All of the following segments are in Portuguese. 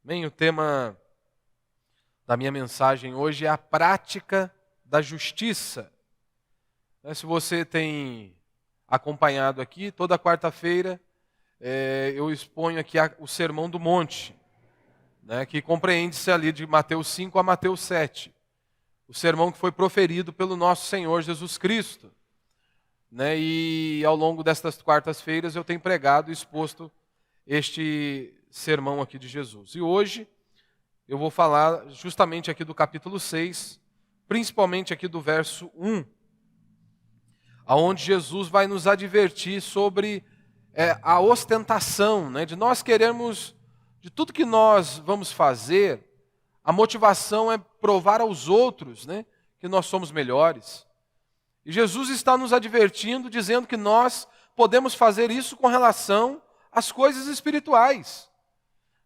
Bem, o tema da minha mensagem hoje é a prática da justiça. Se você tem acompanhado aqui, toda quarta-feira eu exponho aqui o Sermão do Monte, que compreende-se ali de Mateus 5 a Mateus 7. O sermão que foi proferido pelo nosso Senhor Jesus Cristo. E ao longo destas quartas-feiras eu tenho pregado e exposto este sermão aqui de Jesus. E hoje eu vou falar justamente aqui do capítulo 6, principalmente aqui do verso 1, aonde Jesus vai nos advertir sobre a ostentação, de nós queremos, de tudo que nós vamos fazer, a motivação é provar aos outros, que nós somos melhores. E Jesus está nos advertindo, dizendo que nós podemos fazer isso com relação às coisas espirituais.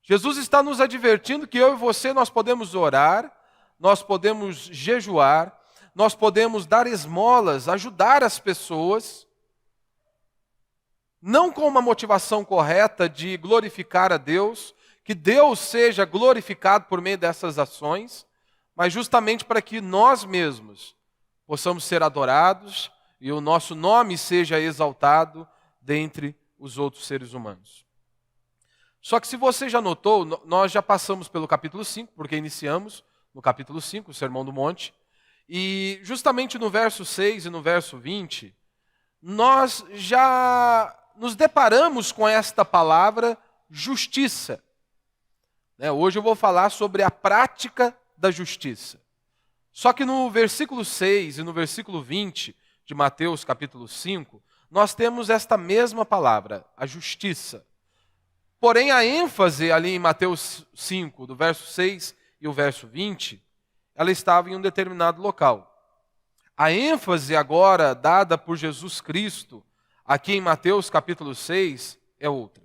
Jesus está nos advertindo que eu e você, nós podemos orar, nós podemos jejuar, nós podemos dar esmolas, ajudar as pessoas, não com uma motivação correta de glorificar a Deus, que Deus seja glorificado por meio dessas ações, mas justamente para que nós mesmos possamos ser adorados e o nosso nome seja exaltado dentre os outros seres humanos. Só que se você já notou, nós já passamos pelo capítulo 5, porque iniciamos no capítulo 5, o Sermão do Monte, e justamente no verso 6 e no verso 20, nós já nos deparamos com esta palavra justiça. Hoje eu vou falar sobre a prática da justiça. Só que no versículo 6 e no versículo 20 de Mateus capítulo 5, nós temos esta mesma palavra, a justiça. Porém, a ênfase ali em Mateus 5, do verso 6 e o verso 20, ela estava em um determinado local. A ênfase agora dada por Jesus Cristo, aqui em Mateus capítulo 6, é outra.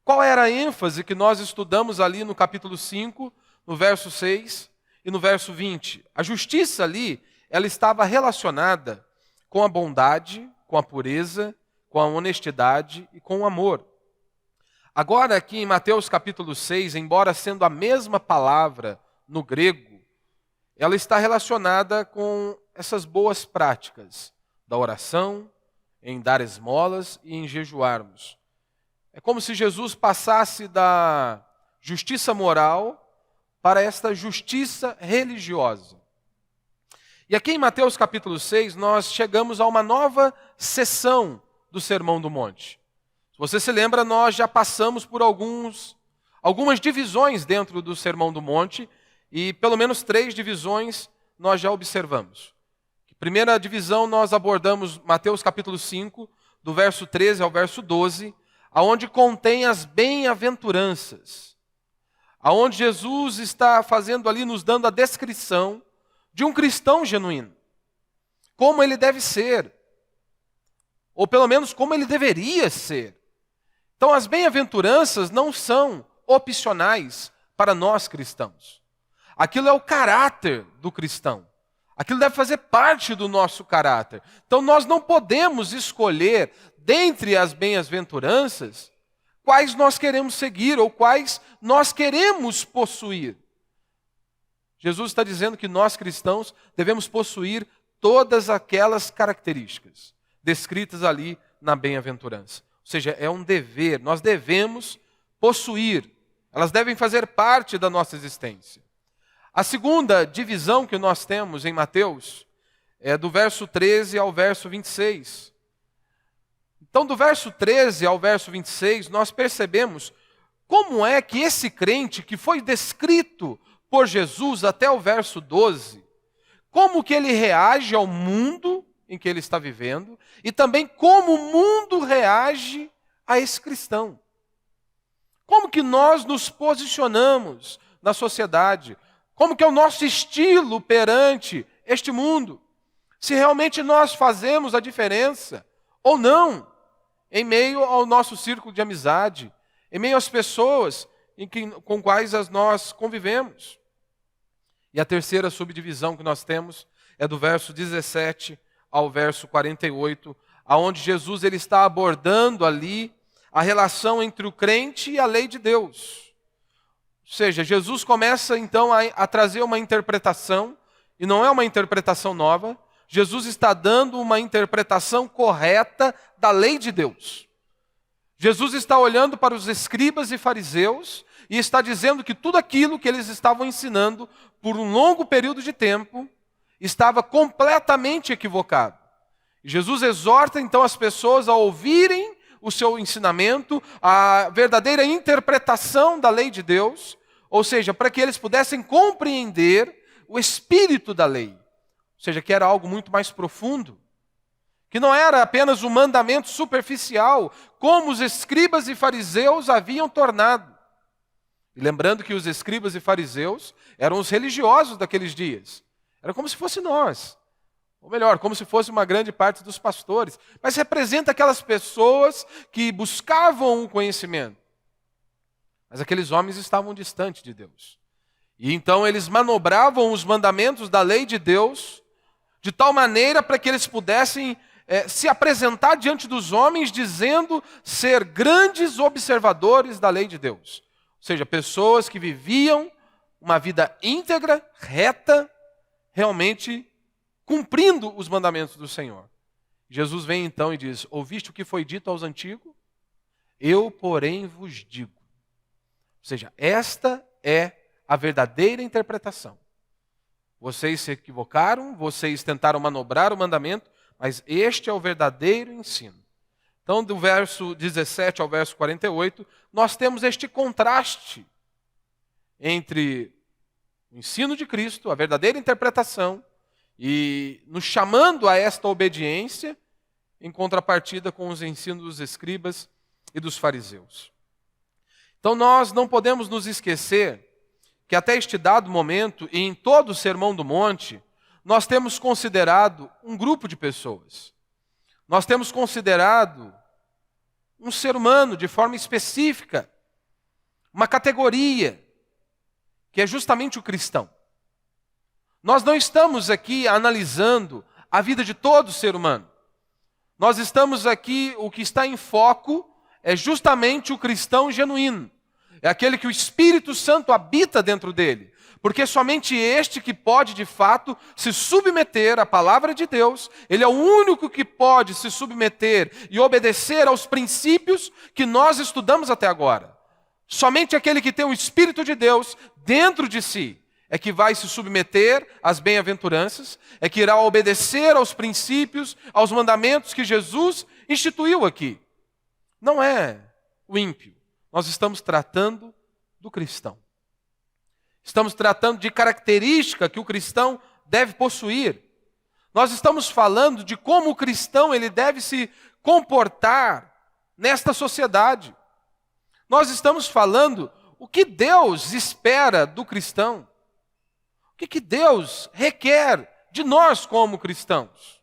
Qual era a ênfase que nós estudamos ali no capítulo 5, no verso 6 e no verso 20? A justiça ali, ela estava relacionada com a bondade, com a pureza, com a honestidade e com o amor. Agora aqui em Mateus capítulo 6, embora sendo a mesma palavra no grego, ela está relacionada com essas boas práticas da oração, em dar esmolas e em jejuarmos. É como se Jesus passasse da justiça moral para esta justiça religiosa. E aqui em Mateus capítulo 6, nós chegamos a uma nova seção do Sermão do Monte. Você se lembra, nós já passamos por algumas divisões dentro do Sermão do Monte e pelo menos 3 divisões nós já observamos. Primeira divisão nós abordamos Mateus capítulo 5, do verso 13 ao verso 12, aonde contém as bem-aventuranças, aonde Jesus está fazendo ali, nos dando a descrição de um cristão genuíno, como ele deve ser, ou pelo menos como ele deveria ser. Então, as bem-aventuranças não são opcionais para nós cristãos. Aquilo é o caráter do cristão. Aquilo deve fazer parte do nosso caráter. Então, nós não podemos escolher, dentre as bem-aventuranças, quais nós queremos seguir ou quais nós queremos possuir. Jesus está dizendo que nós cristãos devemos possuir todas aquelas características descritas ali na bem-aventurança. Ou seja, é um dever, nós devemos possuir, elas devem fazer parte da nossa existência. A segunda divisão que nós temos em Mateus é do verso 13 ao verso 26. Então, do verso 13 ao verso 26, nós percebemos como é que esse crente que foi descrito por Jesus até o verso 12, como que ele reage ao mundo em que ele está vivendo e também como o mundo reage a esse cristão. Como que nós nos posicionamos na sociedade? Como que é o nosso estilo perante este mundo? Se realmente nós fazemos a diferença ou não em meio ao nosso círculo de amizade, em meio às pessoas com quais nós convivemos. E a terceira subdivisão que nós temos é do verso 17 ao verso 48, aonde Jesus ele está abordando ali a relação entre o crente e a lei de Deus. seja, Jesus começa então a trazer uma interpretação, e não é uma interpretação nova. Jesus está dando uma interpretação correta da lei de Deus. Jesus está olhando para os escribas e fariseus e está dizendo que tudo aquilo que eles estavam ensinando por um longo período de tempo estava completamente equivocado. Jesus exorta então as pessoas a ouvirem o seu ensinamento, a verdadeira interpretação da lei de Deus, ou seja, para que eles pudessem compreender o espírito da lei. Ou seja, que era algo muito mais profundo, que não era apenas um mandamento superficial, como os escribas e fariseus haviam tornado. E lembrando que os escribas e fariseus eram os religiosos daqueles dias. Era como se fosse nós. Ou melhor, como se fosse uma grande parte dos pastores. Mas representa aquelas pessoas que buscavam o conhecimento. Mas aqueles homens estavam distantes de Deus. E então eles manobravam os mandamentos da lei de Deus de tal maneira para que eles pudessem se apresentar diante dos homens dizendo ser grandes observadores da lei de Deus. Ou seja, pessoas que viviam uma vida íntegra, reta, realmente cumprindo os mandamentos do Senhor. Jesus vem então e diz: ouviste o que foi dito aos antigos? Eu, porém, vos digo. Ou seja, esta é a verdadeira interpretação. Vocês se equivocaram, vocês tentaram manobrar o mandamento, mas este é o verdadeiro ensino. Então, do verso 17 ao verso 48, nós temos este contraste entre o ensino de Cristo, a verdadeira interpretação, e nos chamando a esta obediência, em contrapartida com os ensinos dos escribas e dos fariseus. Então, nós não podemos nos esquecer que até este dado momento, e em todo o Sermão do Monte, nós temos considerado um grupo de pessoas. Nós temos considerado um ser humano de forma específica, uma categoria, que é justamente o cristão. Nós não estamos aqui analisando a vida de todo ser humano. Nós estamos aqui, o que está em foco é justamente o cristão genuíno. É aquele que o Espírito Santo habita dentro dele. Porque somente este que pode, de fato, se submeter à palavra de Deus, ele é o único que pode se submeter e obedecer aos princípios que nós estudamos até agora. Somente aquele que tem o Espírito de Deus dentro de si é que vai se submeter às bem-aventuranças, é que irá obedecer aos princípios, aos mandamentos que Jesus instituiu aqui. Não é o ímpio. Nós estamos tratando do cristão. Estamos tratando de característica que o cristão deve possuir. Nós estamos falando de como o cristão ele deve se comportar nesta sociedade. Nós estamos falando o que Deus espera do cristão. O que Deus requer de nós como cristãos.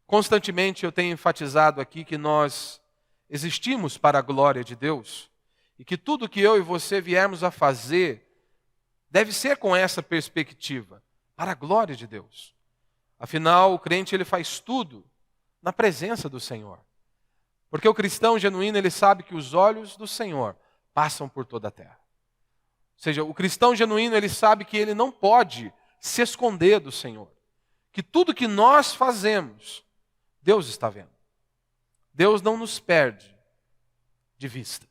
Constantemente eu tenho enfatizado aqui que nós existimos para a glória de Deus e que tudo que eu e você viermos a fazer deve ser com essa perspectiva, para a glória de Deus. Afinal, o crente ele faz tudo na presença do Senhor. Porque o cristão genuíno ele sabe que os olhos do Senhor passam por toda a terra. Ou seja, o cristão genuíno ele sabe que ele não pode se esconder do Senhor. Que tudo que nós fazemos, Deus está vendo. Deus não nos perde de vista.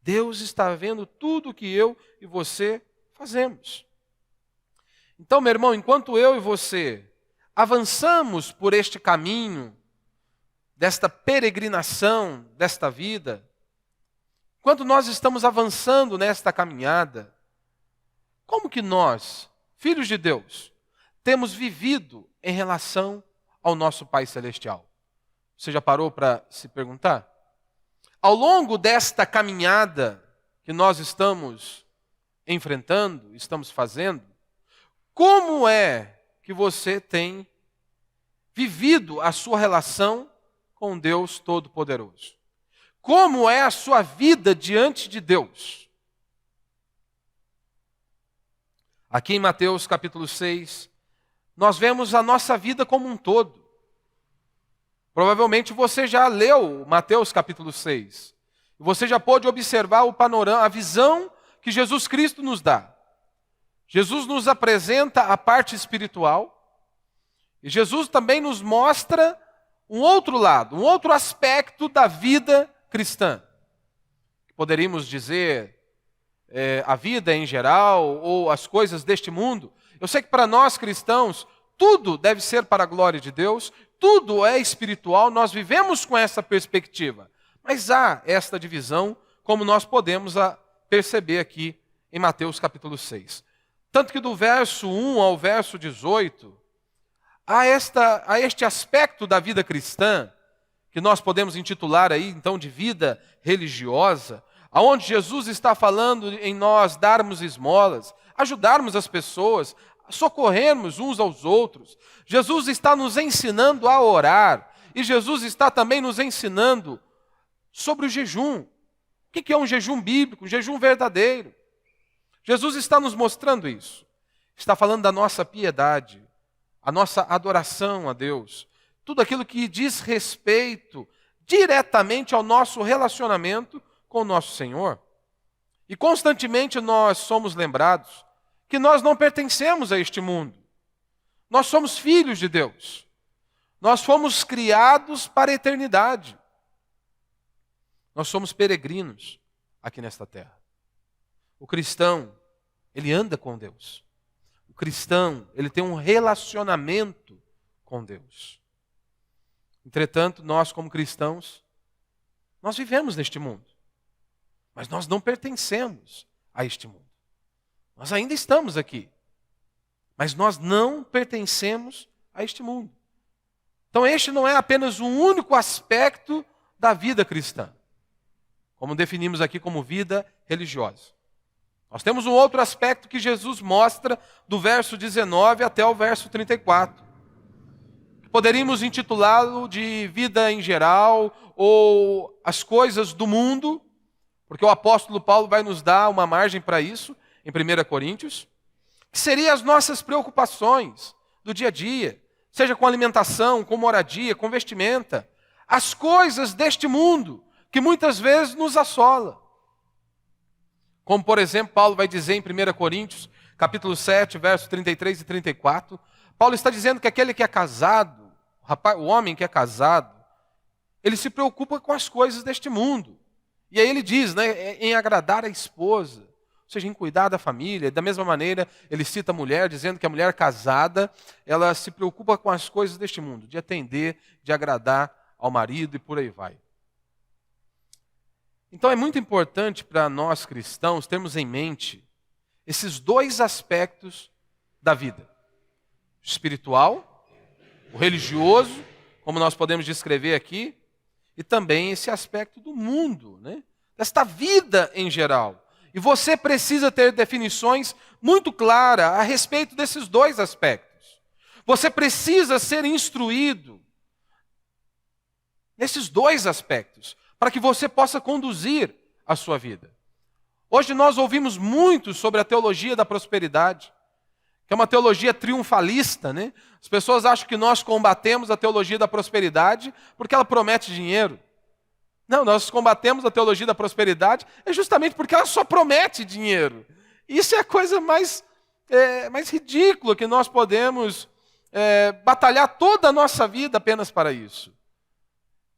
Deus está vendo tudo que eu e você fazemos. Então, meu irmão, enquanto eu e você avançamos por este caminho, desta peregrinação, desta vida, enquanto nós estamos avançando nesta caminhada, como que nós, filhos de Deus, temos vivido em relação ao nosso Pai Celestial? Você já parou para se perguntar? Ao longo desta caminhada que nós estamos enfrentando, estamos fazendo, como é que você tem vivido a sua relação com Deus Todo-Poderoso? Como é a sua vida diante de Deus? Aqui em Mateus capítulo 6, nós vemos a nossa vida como um todo. Provavelmente você já leu Mateus capítulo 6. Você já pôde observar o panorama, a visão que Jesus Cristo nos dá. Jesus nos apresenta a parte espiritual e Jesus também nos mostra um outro lado, um outro aspecto da vida cristã. Poderíamos dizer a vida em geral ou as coisas deste mundo. Eu sei que para nós cristãos, tudo deve ser para a glória de Deus, tudo é espiritual, nós vivemos com essa perspectiva. Mas há esta divisão, como nós podemos perceber aqui em Mateus capítulo 6. Tanto que do verso 1 ao verso 18, há este aspecto da vida cristã, que nós podemos intitular aí então de vida religiosa, aonde Jesus está falando em nós darmos esmolas, ajudarmos as pessoas, socorrermos uns aos outros. Jesus está nos ensinando a orar, e Jesus está também nos ensinando sobre o jejum. O que é um jejum bíblico, um jejum verdadeiro? Jesus está nos mostrando isso. Está falando da nossa piedade, a nossa adoração a Deus, tudo aquilo que diz respeito diretamente ao nosso relacionamento com o nosso Senhor. E constantemente nós somos lembrados que nós não pertencemos a este mundo. Nós somos filhos de Deus. Nós fomos criados para a eternidade. Nós somos peregrinos aqui nesta terra. O cristão, ele anda com Deus. O cristão, ele tem um relacionamento com Deus. Entretanto, nós como cristãos, nós vivemos neste mundo. Mas nós não pertencemos a este mundo. Nós ainda estamos aqui. Mas nós não pertencemos a este mundo. Então este não é apenas um único aspecto da vida cristã. Como definimos aqui como vida religiosa. Nós temos um outro aspecto que Jesus mostra do verso 19 até o verso 34. Poderíamos intitulá-lo de vida em geral ou as coisas do mundo, porque o apóstolo Paulo vai nos dar uma margem para isso em 1 Coríntios, que seriam as nossas preocupações do dia a dia, seja com alimentação, com moradia, com vestimenta, as coisas deste mundo que muitas vezes nos assola. Como, por exemplo, Paulo vai dizer em 1 Coríntios, capítulo 7, versos 33 e 34, Paulo está dizendo que aquele que é casado, o homem que é casado, ele se preocupa com as coisas deste mundo. E aí ele diz, né, em agradar a esposa, ou seja, em cuidar da família. Da mesma maneira, ele cita a mulher, dizendo que a mulher casada, ela se preocupa com as coisas deste mundo, de atender, de agradar ao marido e por aí vai. Então é muito importante para nós cristãos termos em mente esses dois aspectos da vida. O espiritual, o religioso, como nós podemos descrever aqui, e também esse aspecto do mundo, né? Desta vida em geral. E você precisa ter definições muito claras a respeito desses dois aspectos. Você precisa ser instruído nesses dois aspectos, para que você possa conduzir a sua vida. Hoje nós ouvimos muito sobre a teologia da prosperidade, que é uma teologia triunfalista, né? As pessoas acham que nós combatemos a teologia da prosperidade porque ela promete dinheiro. Não, nós combatemos a teologia da prosperidade justamente porque ela só promete dinheiro. Isso é a coisa mais ridícula que nós podemos batalhar toda a nossa vida apenas para isso.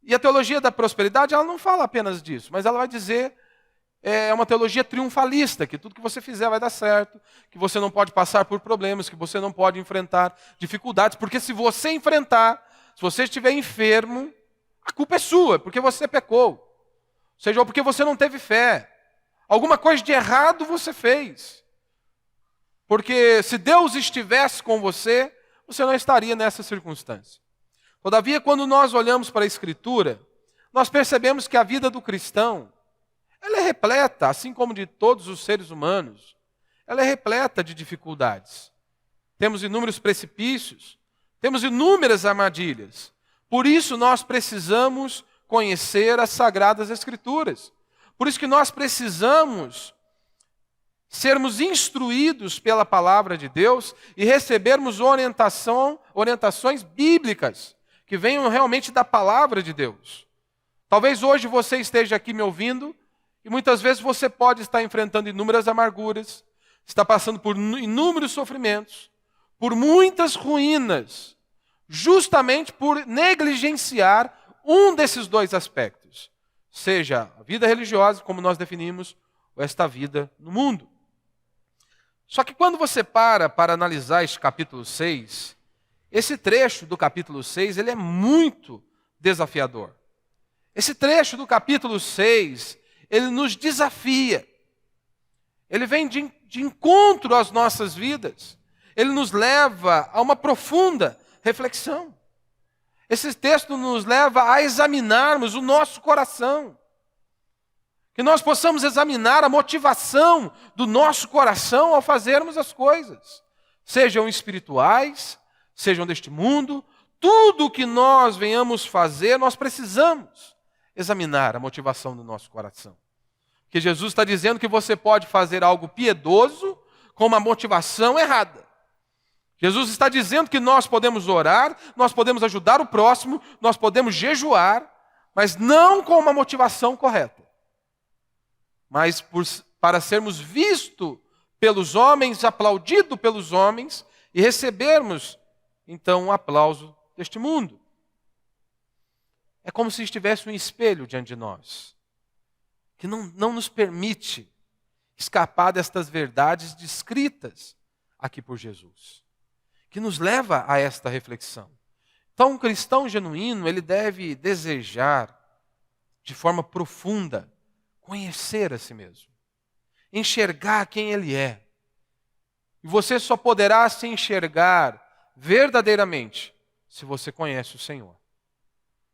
E a teologia da prosperidade, ela não fala apenas disso, mas ela vai dizer, é uma teologia triunfalista, que tudo que você fizer vai dar certo, que você não pode passar por problemas, que você não pode enfrentar dificuldades, porque se você enfrentar, se você estiver enfermo, a culpa é sua, porque você pecou. Ou seja, ou porque você não teve fé. Alguma coisa de errado você fez. Porque se Deus estivesse com você, você não estaria nessa circunstância. Todavia, quando nós olhamos para a Escritura, nós percebemos que a vida do cristão, ela é repleta, assim como de todos os seres humanos, ela é repleta de dificuldades. Temos inúmeros precipícios, temos inúmeras armadilhas. Por isso nós precisamos conhecer as Sagradas Escrituras. Por isso que nós precisamos sermos instruídos pela palavra de Deus e recebermos orientações bíblicas que venham realmente da palavra de Deus. Talvez hoje você esteja aqui me ouvindo E muitas vezes você pode estar enfrentando inúmeras amarguras, está passando por inúmeros sofrimentos, por muitas ruínas, justamente por negligenciar um desses dois aspectos, seja a vida religiosa, como nós definimos, ou esta vida no mundo. Só que quando você para analisar este capítulo 6, esse trecho do capítulo 6, ele é muito desafiador. Esse trecho do capítulo 6, ele nos desafia. Ele vem de encontro às nossas vidas. Ele nos leva a uma profunda reflexão. Esse texto nos leva a examinarmos o nosso coração. Que nós possamos examinar a motivação do nosso coração ao fazermos as coisas. Sejam espirituais, sejam deste mundo, tudo o que nós venhamos fazer, nós precisamos examinar a motivação do nosso coração. Porque Jesus está dizendo que você pode fazer algo piedoso com uma motivação errada. Jesus está dizendo que nós podemos orar, nós podemos ajudar o próximo, nós podemos jejuar, mas não com uma motivação correta. Mas para sermos vistos pelos homens, aplaudidos pelos homens, e recebermos, então, um aplauso deste mundo. É como se estivesse um espelho diante de nós, que não nos permite escapar destas verdades descritas aqui por Jesus, que nos leva a esta reflexão. Então, um cristão genuíno, ele deve desejar, de forma profunda, conhecer a si mesmo, enxergar quem ele é. E você só poderá se enxergar verdadeiramente se você conhece o Senhor.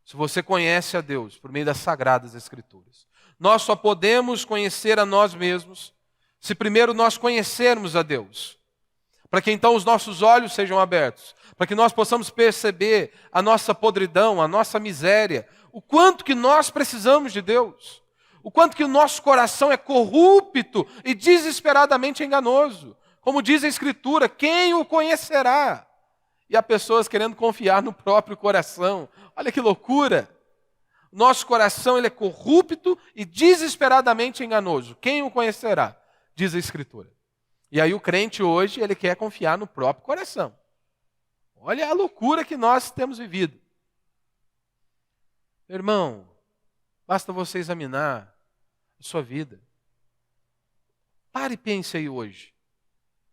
Se você conhece a Deus por meio das Sagradas Escrituras. Nós só podemos conhecer a nós mesmos se primeiro nós conhecermos a Deus. Para que então os nossos olhos sejam abertos. Para que nós possamos perceber a nossa podridão, a nossa miséria. O quanto que nós precisamos de Deus. O quanto que o nosso coração é corrupto e desesperadamente enganoso. Como diz a Escritura, quem o conhecerá? E há pessoas querendo confiar no próprio coração. Olha que loucura! Nosso coração ele é corrupto e desesperadamente enganoso. Quem o conhecerá? Diz a Escritura. E aí o crente hoje, ele quer confiar no próprio coração. Olha a loucura que nós temos vivido. Irmão, basta você examinar a sua vida. Pare e pense aí hoje.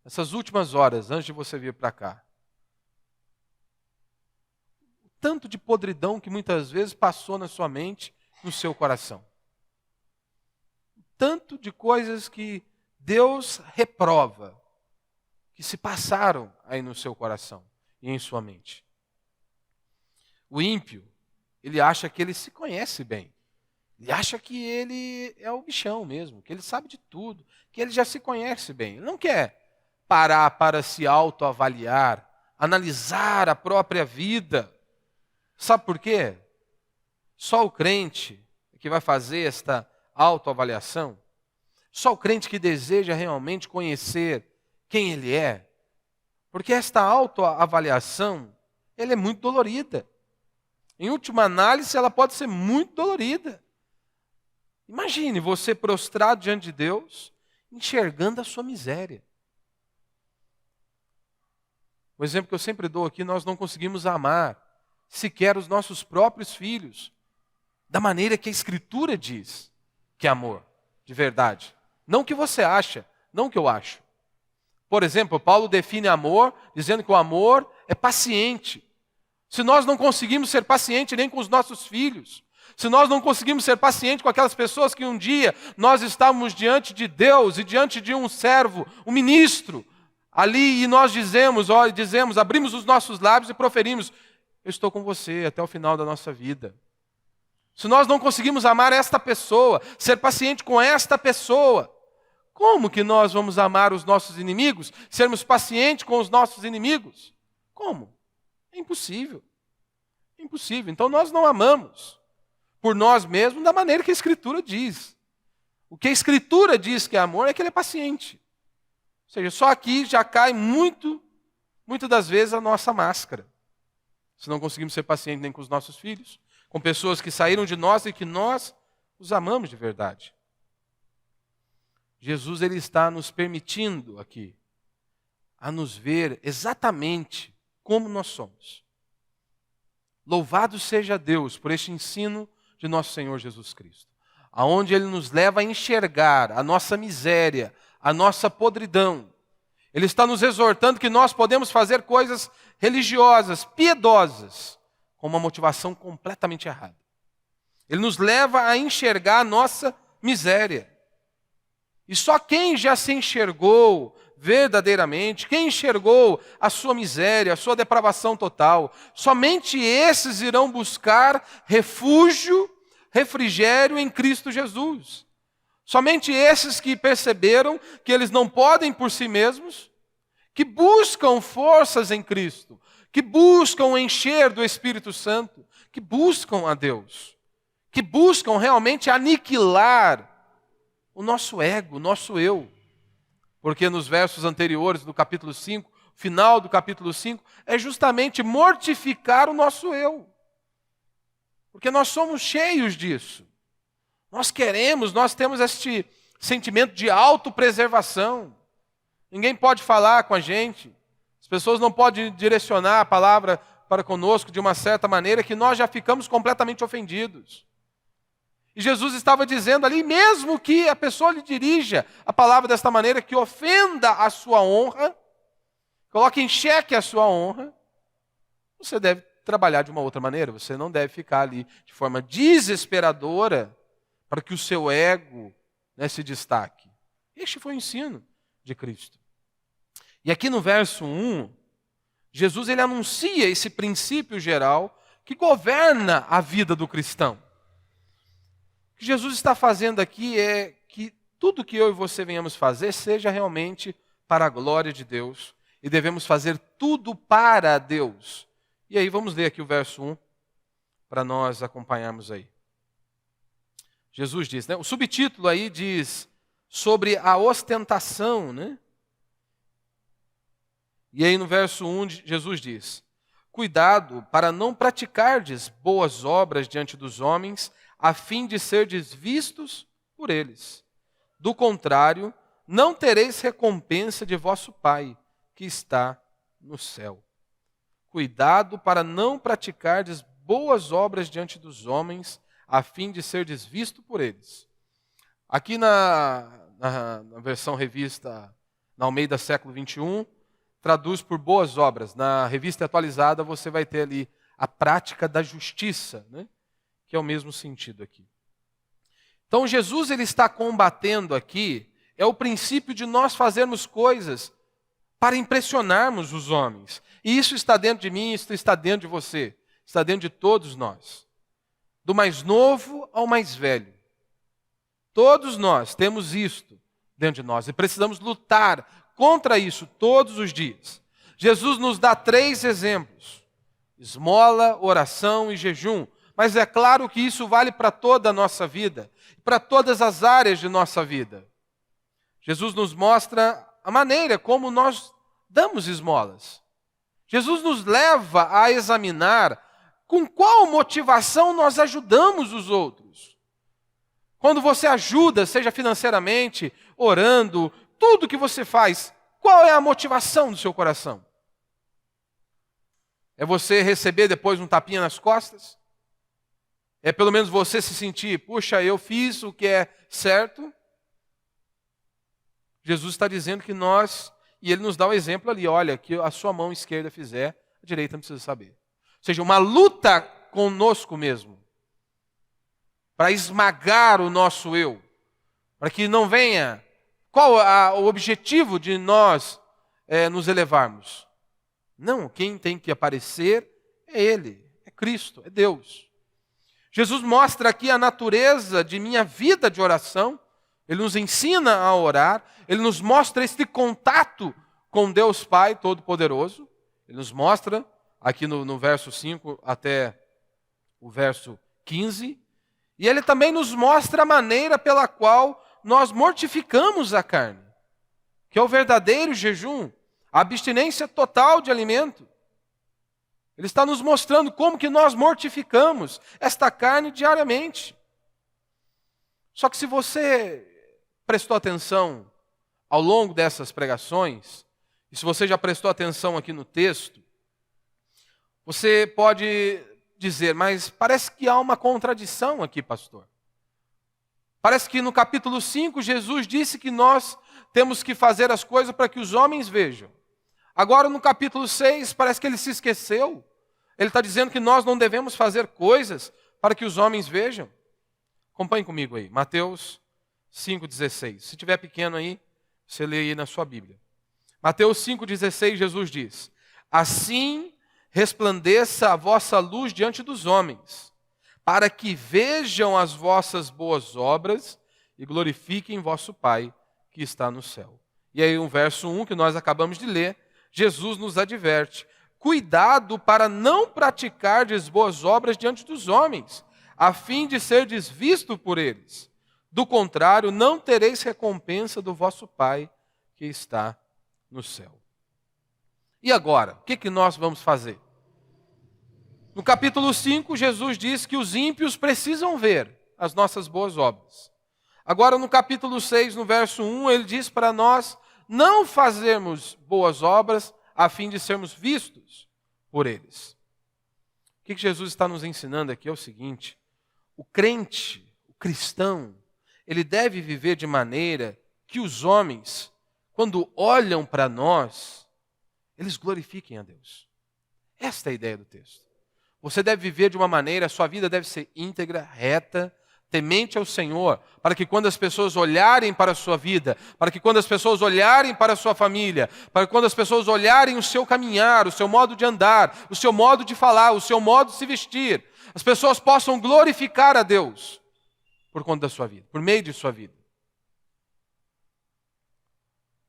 Essas últimas horas, antes de você vir para cá. O tanto de podridão que muitas vezes passou na sua mente, no seu coração. O tanto de coisas que Deus reprova, que se passaram aí no seu coração e em sua mente. O ímpio, ele acha que ele se conhece bem. Ele acha que ele é o bichão mesmo, que ele sabe de tudo, que ele já se conhece bem. Ele não quer parar para se autoavaliar, analisar a própria vida. Sabe por quê? Só o crente que vai fazer esta autoavaliação, só o crente que deseja realmente conhecer quem ele é, porque esta autoavaliação, ela é muito dolorida. Em última análise, ela pode ser muito dolorida. Imagine você prostrado diante de Deus, enxergando a sua miséria. O exemplo que eu sempre dou aqui, nós não conseguimos amar sequer os nossos próprios filhos da maneira que a Escritura diz que é amor, de verdade. Não o que você acha, não o que eu acho. Por exemplo, Paulo define amor dizendo que o amor é paciente. Se nós não conseguimos ser pacientes nem com os nossos filhos, se nós não conseguimos ser pacientes com aquelas pessoas que um dia nós estávamos diante de Deus e diante de um servo, um ministro, ali e nós dizemos, abrimos os nossos lábios e proferimos, eu estou com você até o final da nossa vida. Se nós não conseguimos amar esta pessoa, ser paciente com esta pessoa, como que nós vamos amar os nossos inimigos? Sermos pacientes com os nossos inimigos? Como? É impossível. É impossível. Então nós não amamos por nós mesmos da maneira que a Escritura diz. O que a Escritura diz que é amor é que ele é paciente. Ou seja, só aqui já cai muitas das vezes a nossa máscara. Se não conseguimos ser pacientes nem com os nossos filhos, com pessoas que saíram de nós e que nós os amamos de verdade. Jesus ele está nos permitindo aqui a nos ver exatamente como nós somos. Louvado seja Deus por este ensino de nosso Senhor Jesus Cristo, aonde Ele nos leva a enxergar a nossa miséria, a nossa podridão. Ele está nos exortando que nós podemos fazer coisas religiosas, piedosas, com uma motivação completamente errada. Ele nos leva a enxergar a nossa miséria. E só quem já se enxergou verdadeiramente, quem enxergou a sua miséria, a sua depravação total, somente esses irão buscar refúgio, refrigério em Cristo Jesus. Somente esses que perceberam que eles não podem por si mesmos, que buscam forças em Cristo, que buscam o encher do Espírito Santo, que buscam a Deus, que buscam realmente aniquilar o nosso ego, o nosso eu. Porque nos versos anteriores do capítulo 5, final do capítulo 5, é justamente mortificar o nosso eu. Porque nós somos cheios disso. Nós temos este sentimento de autopreservação. Ninguém pode falar com a gente. As pessoas não podem direcionar a palavra para conosco de uma certa maneira que nós já ficamos completamente ofendidos. E Jesus estava dizendo ali, mesmo que a pessoa lhe dirija a palavra desta maneira, que ofenda a sua honra, coloque em xeque a sua honra, você deve trabalhar de uma outra maneira. Você não deve ficar ali de forma desesperadora para que o seu ego se destaque. Este foi o ensino de Cristo. E aqui no verso 1, Jesus ele anuncia esse princípio geral que governa a vida do cristão. O que Jesus está fazendo aqui é que tudo que eu e você venhamos fazer seja realmente para a glória de Deus. E devemos fazer tudo para Deus. E aí vamos ler aqui o verso 1, para nós acompanharmos aí. Jesus diz, o subtítulo aí diz sobre a ostentação, E aí no verso 1 Jesus diz, cuidado para não praticardes boas obras diante dos homens, a fim de serdes vistos por eles. Do contrário, não tereis recompensa de vosso Pai, que está no céu. Cuidado para não praticardes boas obras diante dos homens, a fim de serdes visto por eles. Aqui na versão revista, na Almeida século 21, traduz por boas obras. Na revista atualizada você vai ter ali a prática da justiça, que é o mesmo sentido aqui. Então Jesus ele está combatendo aqui, é o princípio de nós fazermos coisas para impressionarmos os homens. E isso está dentro de mim, isso está dentro de você, está dentro de todos nós. Do mais novo ao mais velho. Todos nós temos isto dentro de nós e precisamos lutar contra isso todos os dias. Jesus nos dá 3 exemplos: esmola, oração e jejum. Mas é claro que isso vale para toda a nossa vida, para todas as áreas de nossa vida. Jesus nos mostra a maneira como nós damos esmolas. Jesus nos leva a examinar com qual motivação nós ajudamos os outros. Quando você ajuda, seja financeiramente, orando, tudo que você faz, qual é a motivação do seu coração? É você receber depois um tapinha nas costas? É pelo menos você se sentir, puxa, eu fiz o que é certo? Jesus está dizendo que nós, e Ele nos dá o exemplo ali, olha, que a sua mão esquerda fizer, a direita não precisa saber. Ou seja, uma luta conosco mesmo, para esmagar o nosso eu, para que não venha. Qual o objetivo de nós nos elevarmos? Não, quem tem que aparecer é Ele, é Cristo, é Deus. Jesus mostra aqui a natureza de minha vida de oração. Ele nos ensina a orar. Ele nos mostra este contato com Deus Pai Todo-Poderoso. Ele nos mostra aqui no verso 5 até o verso 15. E ele também nos mostra a maneira pela qual nós mortificamos a carne, que é o verdadeiro jejum, a abstinência total de alimento. Ele está nos mostrando como que nós mortificamos esta carne diariamente. Só que se você prestou atenção ao longo dessas pregações, e se você já prestou atenção aqui no texto, você pode dizer, mas parece que há uma contradição aqui, pastor. Parece que no capítulo 5, Jesus disse que nós temos que fazer as coisas para que os homens vejam. Agora no capítulo 6, parece que ele se esqueceu. Ele está dizendo que nós não devemos fazer coisas para que os homens vejam. Acompanhe comigo aí, Mateus 5,16. Se tiver pequeno aí, você lê aí na sua Bíblia. Mateus 5,16, Jesus diz: assim resplandeça a vossa luz diante dos homens, para que vejam as vossas boas obras e glorifiquem vosso Pai que está no céu. E aí o verso 1 que nós acabamos de ler, Jesus nos adverte: cuidado para não praticardes boas obras diante dos homens, a fim de serdes visto por eles. Do contrário, não tereis recompensa do vosso Pai que está no céu. E agora, o que nós vamos fazer? No capítulo 5, Jesus diz que os ímpios precisam ver as nossas boas obras. Agora, no capítulo 6, no verso 1, ele diz para nós não fazermos boas obras a fim de sermos vistos por eles. O que Jesus está nos ensinando aqui é o seguinte: o crente, o cristão, ele deve viver de maneira que os homens, quando olham para nós, eles glorifiquem a Deus. Esta é a ideia do texto. Você deve viver de uma maneira, a sua vida deve ser íntegra, reta, temente ao Senhor, para que quando as pessoas olharem para a sua vida, para que quando as pessoas olharem para a sua família, para que quando as pessoas olharem o seu caminhar, o seu modo de andar, o seu modo de falar, o seu modo de se vestir, as pessoas possam glorificar a Deus por conta da sua vida, por meio de sua vida.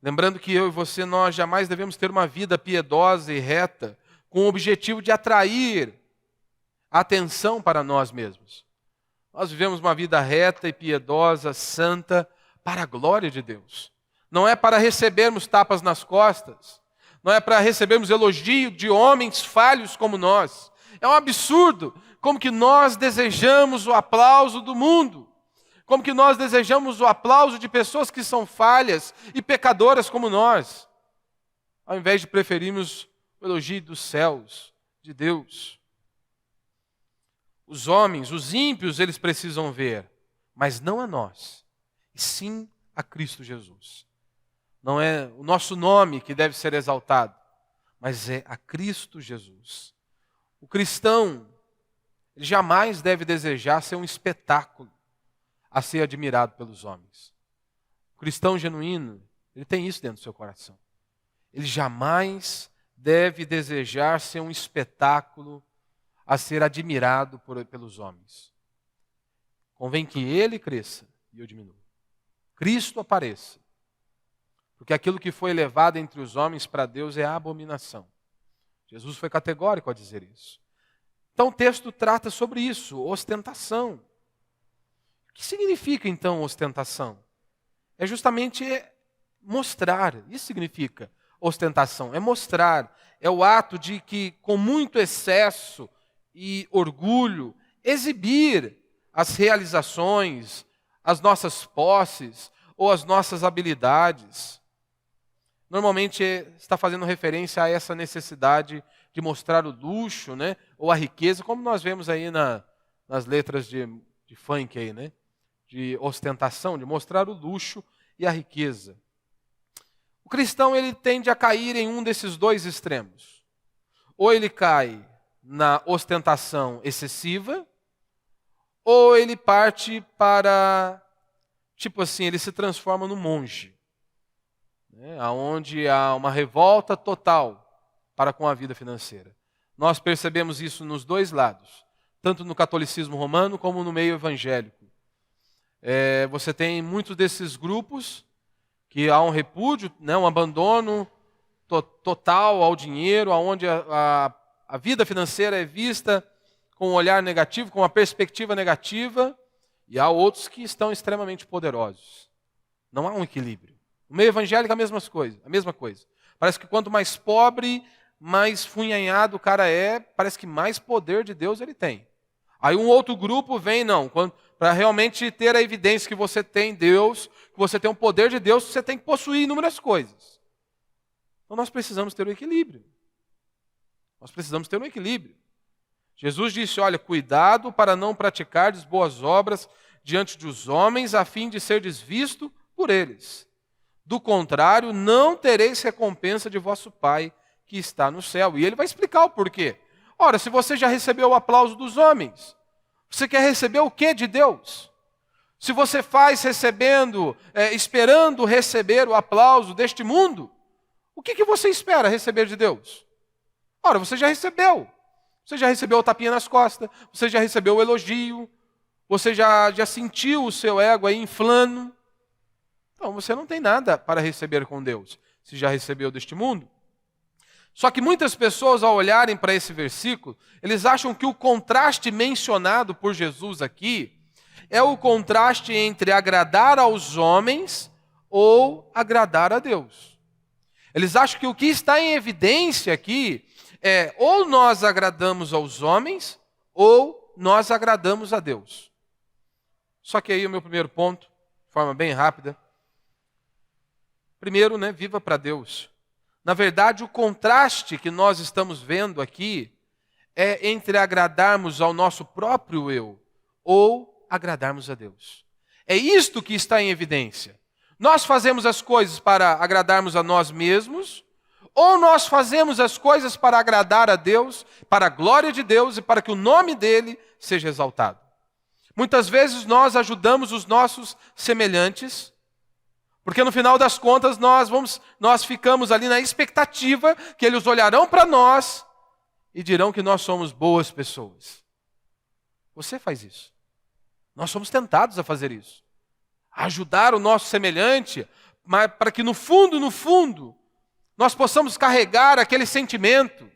Lembrando que eu e você, nós jamais devemos ter uma vida piedosa e reta com o objetivo de atrair atenção para nós mesmos. Nós vivemos uma vida reta e piedosa, santa, para a glória de Deus. Não é para recebermos tapas nas costas, não é para recebermos elogio de homens falhos como nós. É um absurdo como que nós desejamos o aplauso do mundo, como que nós desejamos o aplauso de pessoas que são falhas e pecadoras como nós, ao invés de preferirmos o elogio dos céus, de Deus. Os homens, os ímpios, eles precisam ver, mas não a nós, e sim a Cristo Jesus. Não é o nosso nome que deve ser exaltado, mas é a Cristo Jesus. O cristão, ele jamais deve desejar ser um espetáculo a ser admirado pelos homens. O cristão genuíno, ele tem isso dentro do seu coração. Ele jamais deve desejar ser um espetáculo a ser admirado pelos homens. Convém que ele cresça e eu diminua. Cristo apareça. Porque aquilo que foi elevado entre os homens para Deus é abominação. Jesus foi categórico a dizer isso. Então o texto trata sobre isso, ostentação. O que significa então ostentação? É justamente mostrar. Isso significa ostentação. É mostrar. É o ato de que com muito excesso e orgulho, exibir as realizações, as nossas posses ou as nossas habilidades. Normalmente está fazendo referência a essa necessidade de mostrar o luxo, né, ou a riqueza, como nós vemos aí nas letras de funk aí, né, de ostentação, de mostrar o luxo e a riqueza. O cristão, ele tende a cair em um desses dois extremos. Ou ele cai na ostentação excessiva, ou ele parte para, tipo assim, ele se transforma no monge, né, onde há uma revolta total para com a vida financeira. Nós percebemos isso nos dois lados, tanto no catolicismo romano como no meio evangélico. Você tem muitos desses grupos que há um repúdio, né, um abandono total ao dinheiro, onde a vida financeira é vista com um olhar negativo, com uma perspectiva negativa, e há outros que estão extremamente poderosos. Não há um equilíbrio. No meio evangélico a mesma coisa. Parece que quanto mais pobre, mais funhanhado o cara é, parece que mais poder de Deus ele tem. Aí um outro grupo vem, não, para realmente ter a evidência que você tem Deus, que você tem o poder de Deus, você tem que possuir inúmeras coisas. Então nós precisamos ter um equilíbrio. Nós precisamos ter um equilíbrio. Jesus disse, olha, cuidado para não praticardes boas obras diante dos homens, a fim de serdes visto por eles. Do contrário, não tereis recompensa de vosso Pai que está no céu. E ele vai explicar o porquê. Ora, se você já recebeu o aplauso dos homens, você quer receber o que de Deus? Se você faz esperando receber o aplauso deste mundo, o que você espera receber de Deus? Ora, você já recebeu. Você já recebeu o tapinha nas costas, você já recebeu o elogio, você já sentiu o seu ego aí inflando. Então você não tem nada para receber com Deus, se já recebeu deste mundo. Só que muitas pessoas, ao olharem para esse versículo, eles acham que o contraste mencionado por Jesus aqui é o contraste entre agradar aos homens ou agradar a Deus. Eles acham que o que está em evidência aqui é ou nós agradamos aos homens ou nós agradamos a Deus. Só que aí o meu primeiro ponto, de forma bem rápida. Primeiro, viva para Deus. Na verdade, o contraste que nós estamos vendo aqui é entre agradarmos ao nosso próprio eu ou agradarmos a Deus. É isto que está em evidência. Nós fazemos as coisas para agradarmos a nós mesmos, ou nós fazemos as coisas para agradar a Deus, para a glória de Deus e para que o nome dele seja exaltado. Muitas vezes nós ajudamos os nossos semelhantes, porque no final das contas nós ficamos ali na expectativa que eles olharão para nós e dirão que nós somos boas pessoas. Você faz isso. Nós somos tentados a fazer isso. A ajudar o nosso semelhante, mas para que no fundo, nós possamos carregar aquele sentimento.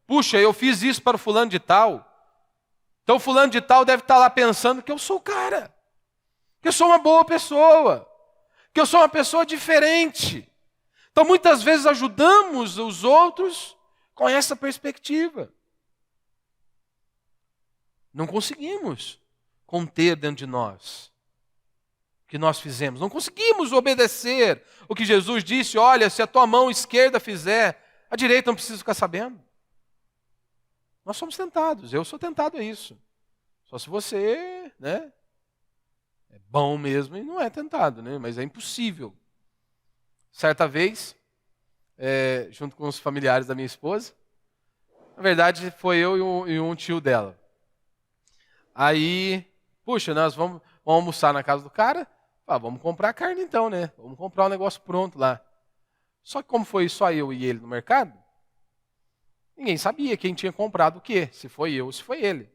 Puxa, eu fiz isso para o fulano de tal. Então o fulano de tal deve estar lá pensando que eu sou o cara. Que eu sou uma boa pessoa. Que eu sou uma pessoa diferente. Então muitas vezes ajudamos os outros com essa perspectiva. Não conseguimos conter dentro de nós o que nós fizemos. Não conseguimos obedecer o que Jesus disse, olha, se a tua mão esquerda fizer, a direita não precisa ficar sabendo. Nós somos tentados, eu sou tentado a isso. Só se você, é bom mesmo e não é tentado, mas é impossível. Certa vez, junto com os familiares da minha esposa, na verdade foi eu e um tio dela. Aí, puxa, nós vamos almoçar na casa do cara, vamos comprar carne então, Vamos comprar um negócio pronto lá. Só que como foi só eu e ele no mercado, ninguém sabia quem tinha comprado o quê, se foi eu ou se foi ele.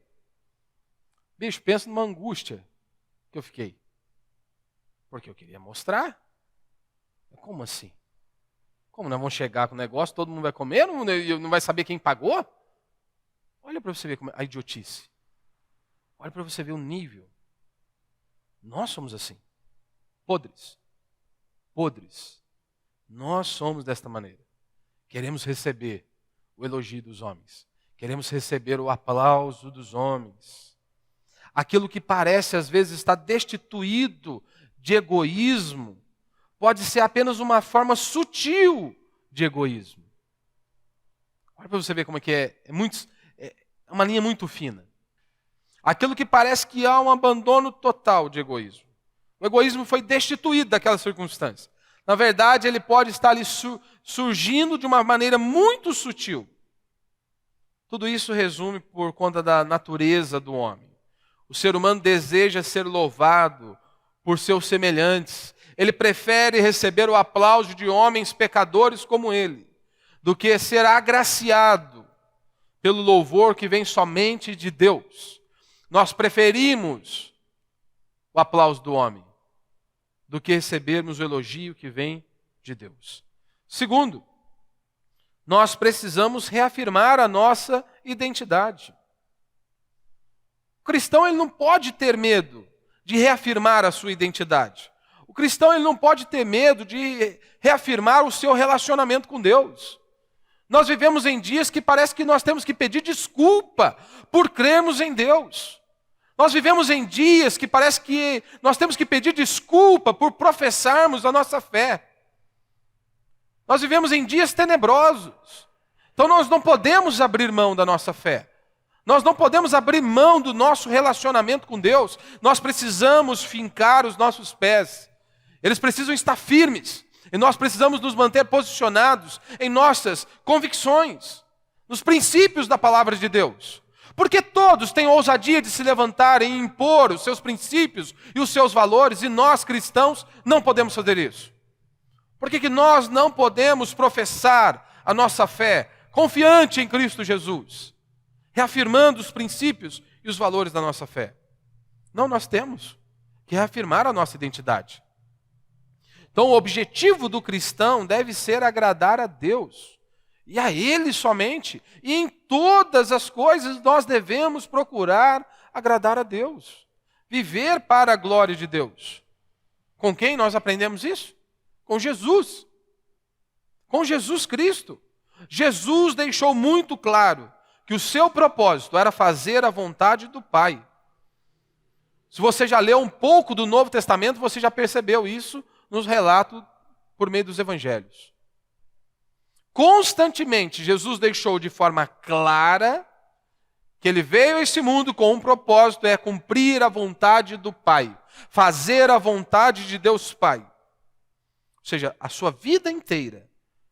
Bicho, pensa numa angústia que eu fiquei. Porque eu queria mostrar. Como assim? Como nós vamos chegar com o negócio, todo mundo vai comer, não vai saber quem pagou? Olha para você ver a idiotice. Olha para você ver o nível. Nós somos assim. Podres. Podres. Nós somos desta maneira. Queremos receber o elogio dos homens. Queremos receber o aplauso dos homens. Aquilo que parece às vezes estar destituído de egoísmo, pode ser apenas uma forma sutil de egoísmo. Olha para você ver como é que é uma linha muito fina. Aquilo que parece que há um abandono total de egoísmo. O egoísmo foi destituído daquela circunstância. Na verdade, ele pode estar ali surgindo de uma maneira muito sutil. Tudo isso resume por conta da natureza do homem. O ser humano deseja ser louvado por seus semelhantes. Ele prefere receber o aplauso de homens pecadores como ele, do que ser agraciado pelo louvor que vem somente de Deus. Nós preferimos o aplauso do homem do que recebermos o elogio que vem de Deus. Segundo, nós precisamos reafirmar a nossa identidade. O cristão ele não pode ter medo de reafirmar a sua identidade. O cristão ele não pode ter medo de reafirmar o seu relacionamento com Deus. Nós vivemos em dias que parece que nós temos que pedir desculpa por crermos em Deus. Nós vivemos em dias que parece que nós temos que pedir desculpa por professarmos a nossa fé. Nós vivemos em dias tenebrosos. Então nós não podemos abrir mão da nossa fé. Nós não podemos abrir mão do nosso relacionamento com Deus. Nós precisamos fincar os nossos pés. Eles precisam estar firmes. E nós precisamos nos manter posicionados em nossas convicções, nos princípios da palavra de Deus. Porque todos têm ousadia de se levantar e impor os seus princípios e os seus valores, e nós cristãos não podemos fazer isso. Por que nós não podemos professar a nossa fé confiante em Cristo Jesus, reafirmando os princípios e os valores da nossa fé? Não, nós temos que reafirmar a nossa identidade. Então o objetivo do cristão deve ser agradar a Deus. E a Ele somente. E em todas as coisas nós devemos procurar agradar a Deus. Viver para a glória de Deus. Com quem nós aprendemos isso? Com Jesus. Com Jesus Cristo. Jesus deixou muito claro que o seu propósito era fazer a vontade do Pai. Se você já leu um pouco do Novo Testamento, você já percebeu isso nos relatos por meio dos evangelhos. Constantemente, Jesus deixou de forma clara que ele veio a esse mundo com um propósito, é cumprir a vontade do Pai, fazer a vontade de Deus Pai. Ou seja, a sua vida inteira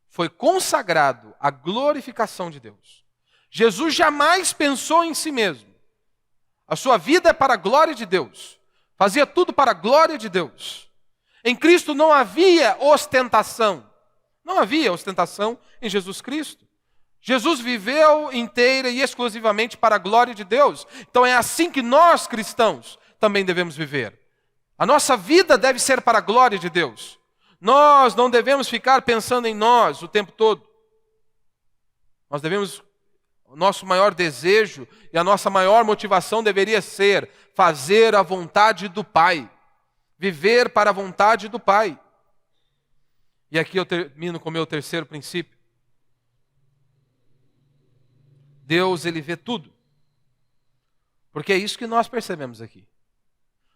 foi consagrado à glorificação de Deus. Jesus jamais pensou em si mesmo. A sua vida é para a glória de Deus. Fazia tudo para a glória de Deus. Em Cristo não havia ostentação. Não havia ostentação em Jesus Cristo. Jesus viveu inteira e exclusivamente para a glória de Deus. Então é assim que nós cristãos também devemos viver. A nossa vida deve ser para a glória de Deus. Nós não devemos ficar pensando em nós o tempo todo. Nós devemos, o nosso maior desejo e a nossa maior motivação deveria ser fazer a vontade do Pai. Viver para a vontade do Pai. E aqui eu termino com o meu terceiro princípio. Deus, Ele vê tudo. Porque é isso que nós percebemos aqui.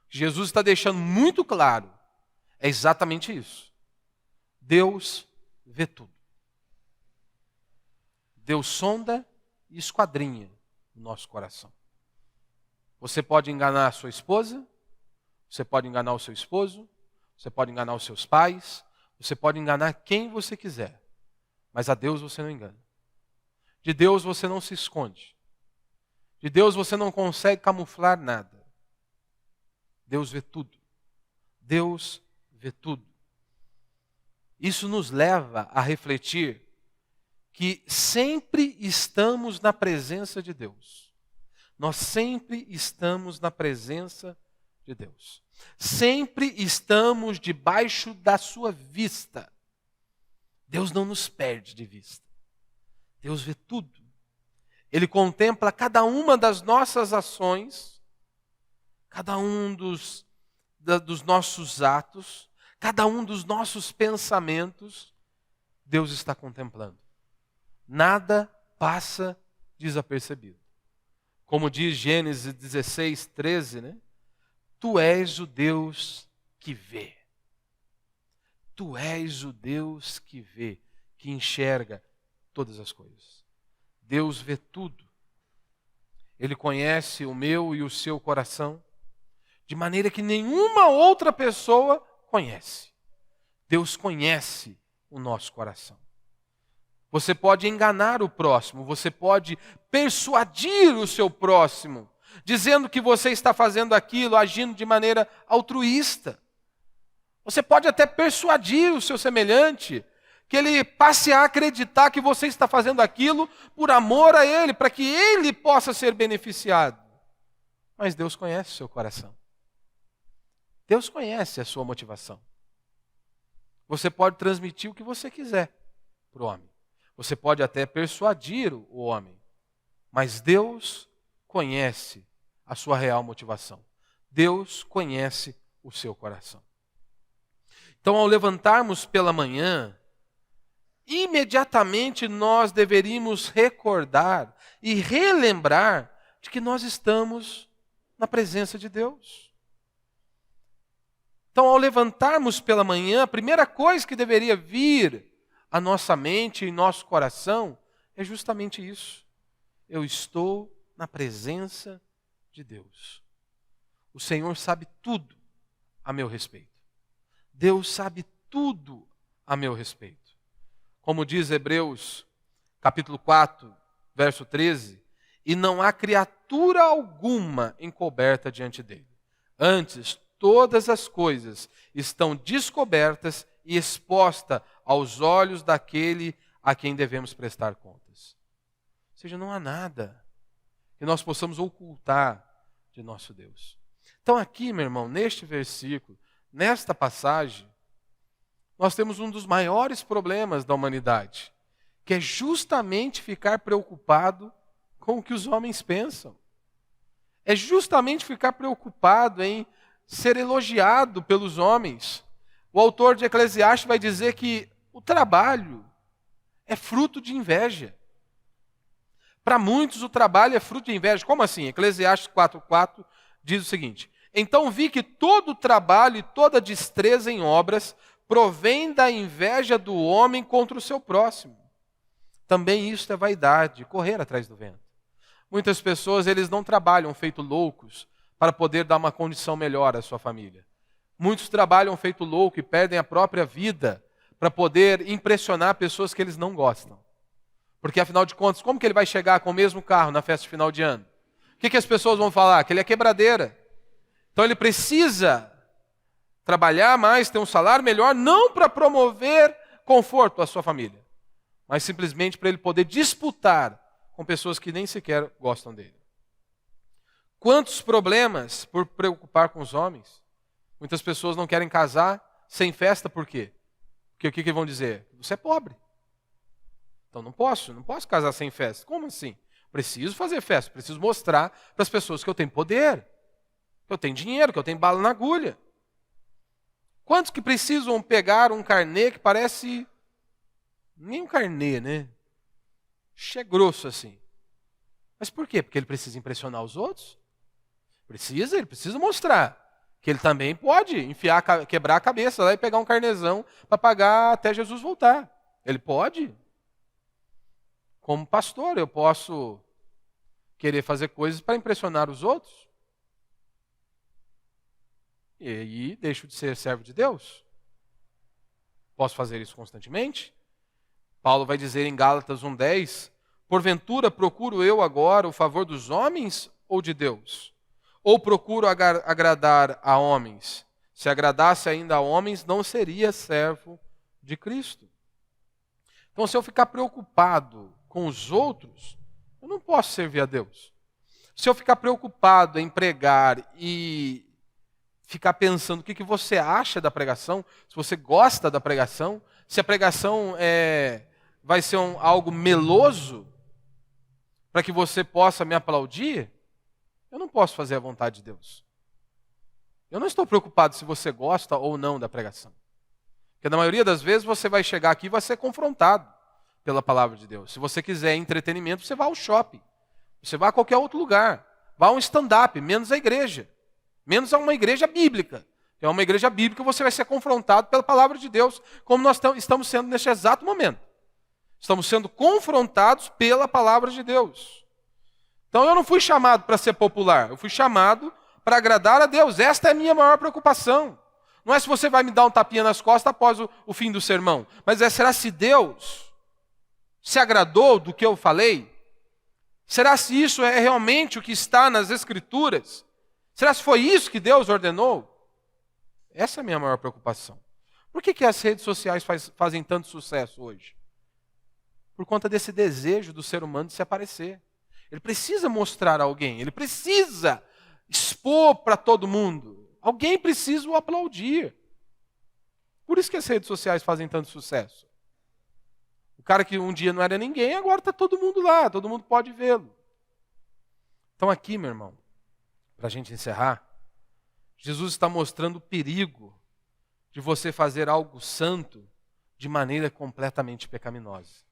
Jesus está deixando muito claro. É exatamente isso. Deus vê tudo. Deus sonda e esquadrinha o nosso coração. Você pode enganar a sua esposa, você pode enganar o seu esposo, você pode enganar os seus pais, você pode enganar quem você quiser, mas a Deus você não engana. De Deus você não se esconde. De Deus você não consegue camuflar nada. Deus vê tudo. Deus vê tudo. Isso nos leva a refletir que sempre estamos na presença de Deus. Nós sempre estamos na presença de Deus. Sempre estamos debaixo da sua vista. Deus não nos perde de vista. Deus vê tudo. Ele contempla cada uma das nossas ações, cada um dos nossos atos, cada um dos nossos pensamentos. Deus está contemplando. Nada passa desapercebido. Como diz Gênesis 16, 13, né? Tu és o Deus que vê. Tu és o Deus que vê, que enxerga todas as coisas. Deus vê tudo. Ele conhece o meu e o seu coração, de maneira que nenhuma outra pessoa conhece. Deus conhece o nosso coração. Você pode enganar o próximo, você pode persuadir o seu próximo, dizendo que você está fazendo aquilo, agindo de maneira altruísta. Você pode até persuadir o seu semelhante, que ele passe a acreditar que você está fazendo aquilo por amor a ele, para que ele possa ser beneficiado. Mas Deus conhece o seu coração. Deus conhece a sua motivação. Você pode transmitir o que você quiser para o homem. Você pode até persuadir o homem. Mas Deus conhece a sua real motivação. Deus conhece o seu coração. Então, ao levantarmos pela manhã, imediatamente nós deveríamos recordar e relembrar de que nós estamos na presença de Deus. Então, ao levantarmos pela manhã, a primeira coisa que deveria vir à nossa mente e nosso coração é justamente isso. Eu estou na presença de Deus. O Senhor sabe tudo a meu respeito. Deus sabe tudo a meu respeito. Como diz Hebreus, capítulo 4, verso 13, e não há criatura alguma encoberta diante dele. Antes, todas as coisas estão descobertas e expostas aos olhos daquele a quem devemos prestar contas. Ou seja, não há nada que nós possamos ocultar de nosso Deus. Então aqui, meu irmão, neste versículo, nesta passagem, nós temos um dos maiores problemas da humanidade, que é justamente ficar preocupado com o que os homens pensam. É justamente ficar preocupado em ser elogiado pelos homens. O autor de Eclesiastes vai dizer que o trabalho é fruto de inveja. Para muitos, o trabalho é fruto de inveja. Como assim? Eclesiastes 4,4 diz o seguinte: então vi que todo trabalho e toda destreza em obras provém da inveja do homem contra o seu próximo. Também isso é vaidade, correr atrás do vento. Muitas pessoas, eles não trabalham feito loucos para poder dar uma condição melhor à sua família. Muitos trabalham feito louco e perdem a própria vida para poder impressionar pessoas que eles não gostam. Porque, afinal de contas, como que ele vai chegar com o mesmo carro na festa de final de ano? O que as pessoas vão falar? Que ele é quebradeira. Então ele precisa trabalhar mais, ter um salário melhor, não para promover conforto à sua família, mas simplesmente para ele poder disputar com pessoas que nem sequer gostam dele. Quantos problemas por preocupar com os homens? Muitas pessoas não querem casar sem festa, por quê? Porque o que vão dizer? Você é pobre. Então não posso casar sem festa. Como assim? Preciso fazer festa, preciso mostrar para as pessoas que eu tenho poder, que eu tenho dinheiro, que eu tenho bala na agulha. Quantos que precisam pegar um carnê que parece nem um carnê, né? É grosso assim. Mas por quê? Porque ele precisa impressionar os outros? Ele precisa mostrar que ele também pode quebrar a cabeça lá e pegar um carnezão para pagar até Jesus voltar. Ele pode. Como pastor, eu posso querer fazer coisas para impressionar os outros. E aí deixo de ser servo de Deus? Posso fazer isso constantemente? Paulo vai dizer em Gálatas 1,10, porventura procuro eu agora o favor dos homens ou de Deus? Ou procuro agradar a homens? Se agradasse ainda a homens, não seria servo de Cristo. Então, se eu ficar preocupado com os outros, eu não posso servir a Deus. Se eu ficar preocupado em pregar e ficar pensando o que você acha da pregação, se você gosta da pregação, se a pregação vai ser algo meloso para que você possa me aplaudir, eu não posso fazer a vontade de Deus. Eu não estou preocupado se você gosta ou não da pregação. Porque na maioria das vezes você vai chegar aqui e vai ser confrontado pela palavra de Deus. Se você quiser entretenimento, você vai ao shopping. Você vai a qualquer outro lugar. Vá a um stand-up, menos a igreja. Menos a uma igreja bíblica. É uma igreja bíblica, você vai ser confrontado pela palavra de Deus, como nós estamos sendo neste exato momento. Estamos sendo confrontados pela palavra de Deus. Então eu não fui chamado para ser popular, eu fui chamado para agradar a Deus. Esta é a minha maior preocupação. Não é se você vai me dar um tapinha nas costas após o fim do sermão, mas será se Deus se agradou do que eu falei? Será se isso é realmente o que está nas Escrituras? Será se foi isso que Deus ordenou? Essa é a minha maior preocupação. Por que as redes sociais fazem tanto sucesso hoje? Por conta desse desejo do ser humano de se aparecer. Ele precisa mostrar a alguém, ele precisa expor para todo mundo. Alguém precisa o aplaudir. Por isso que as redes sociais fazem tanto sucesso. O cara que um dia não era ninguém, agora está todo mundo lá, todo mundo pode vê-lo. Então aqui, meu irmão, para a gente encerrar, Jesus está mostrando o perigo de você fazer algo santo de maneira completamente pecaminosa.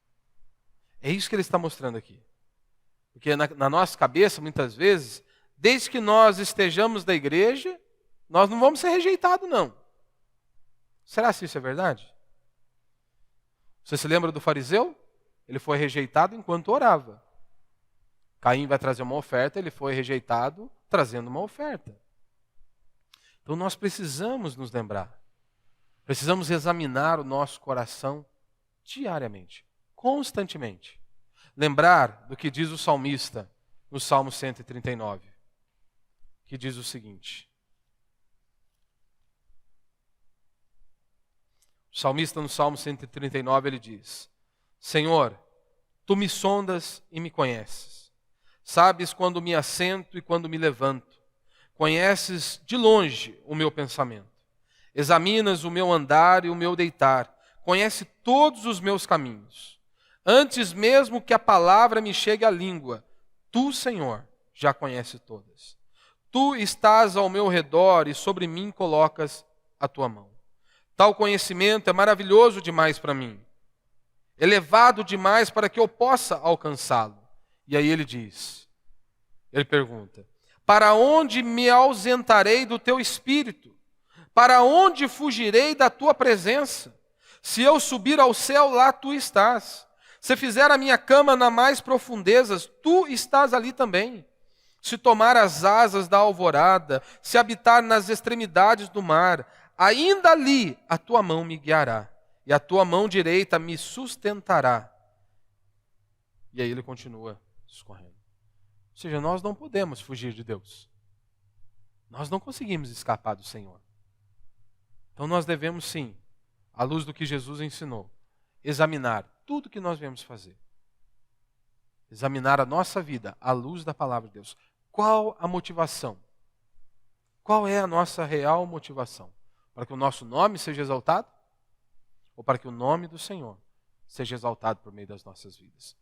É isso que ele está mostrando aqui. Porque na nossa cabeça, muitas vezes, desde que nós estejamos na igreja, nós não vamos ser rejeitados, não. Será que isso é verdade? Você se lembra do fariseu? Ele foi rejeitado enquanto orava. Caim vai trazer uma oferta, ele foi rejeitado trazendo uma oferta. Então nós precisamos nos lembrar. Precisamos examinar o nosso coração diariamente, constantemente. Lembrar do que diz o salmista no Salmo 139, que diz o seguinte. O salmista no Salmo 139, ele diz: Senhor, tu me sondas e me conheces. Sabes quando me assento e quando me levanto. Conheces de longe o meu pensamento. Examinas o meu andar e o meu deitar. Conhece todos os meus caminhos. Antes mesmo que a palavra me chegue à língua, tu, Senhor, já conheces todas. Tu estás ao meu redor e sobre mim colocas a tua mão. Tal conhecimento é maravilhoso demais para mim, elevado demais para que eu possa alcançá-lo. E aí ele pergunta, para onde me ausentarei do teu espírito? Para onde fugirei da tua presença? Se eu subir ao céu, lá tu estás. Se fizer a minha cama nas mais profundezas, tu estás ali também. Se tomar as asas da alvorada, se habitar nas extremidades do mar, ainda ali a tua mão me guiará, e a tua mão direita me sustentará. E aí ele continua discorrendo. Ou seja, nós não podemos fugir de Deus. Nós não conseguimos escapar do Senhor. Então nós devemos sim, à luz do que Jesus ensinou, examinar tudo que nós viemos fazer. Examinar a nossa vida à luz da palavra de Deus. Qual a motivação? Qual é a nossa real motivação? Para que o nosso nome seja exaltado? Ou para que o nome do Senhor seja exaltado por meio das nossas vidas?